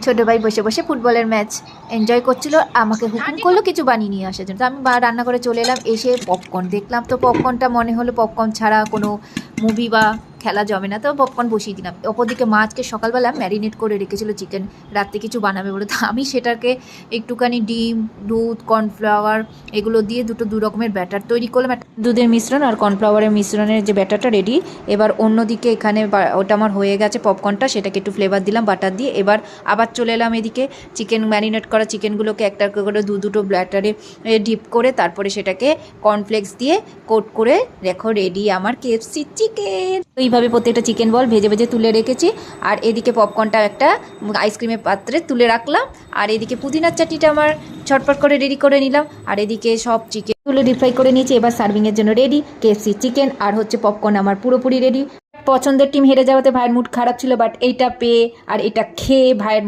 ছোটো ভাই বসে বসে ফুটবলের ম্যাচ এনজয় করছিল, আমাকে হুকুম করলো কিছু বানিয়ে নিয়ে আসার জন্য। তো আমি রান্না করে চলে এলাম, এসে পপকর্ন দেখলাম, তো পপকর্নটা মনে হলো পপকর্ন ছাড়া কোনো মুভি বা খেলা জমে না, তো পপকর্ন বসিয়ে দিলাম। অপরদিকে মাছকে সকালবেলা ম্যারিনেট করে রেখেছিল চিকেন, রাত্রে কিছু বানাবে বলে। তো আমি সেটাকে একটুখানি ডিম, দুধ, কর্নফ্লাওয়ার এগুলো দিয়ে দু রকমের ব্যাটার তৈরি করলাম। দুধের মিশ্রণ আর কর্নফ্লাওয়ারের মিশ্রণের যে ব্যাটারটা রেডি। এবার অন্যদিকে এখানে ওটা আমার হয়ে গেছে পপকর্নটা, সেটাকে একটু ফ্লেভার দিলাম বাটার দিয়ে। এবার আবার চলে এলাম এদিকে চিকেন ম্যারিনেট করা চিকেনগুলোকে একটা করে দুটো ব্যাটারে ডিপ করে তারপরে সেটাকে কর্নফ্লেক্স দিয়ে কোট করে রেখো রেডি আমার কেএফসি চিকেন। এইভাবে প্রত্যেকটা চিকেন বল ভেজে ভেজে তুলে রেখেছি। আর এদিকে পপকর্নটা একটা আইসক্রিমের পাত্রে তুলে রাখলাম। আর এদিকে পুদিনার চাটনিটা আমার ছটপট করে রেডি করে নিলাম। আর এদিকে সব চিকেন তুলে ডিপ ফ্রাই করে নিয়েছি। এবার সার্ভিংয়ের জন্য রেডি কেএফসি চিকেন আর হচ্ছে পপকর্ন আমার পুরোপুরি রেডি। পছন্দের টিম হেরে যাওয়াতে ভাইয়ের মুড খারাপ ছিল, বাট এইটা পেয়ে আর এটা খেয়ে ভাইয়ের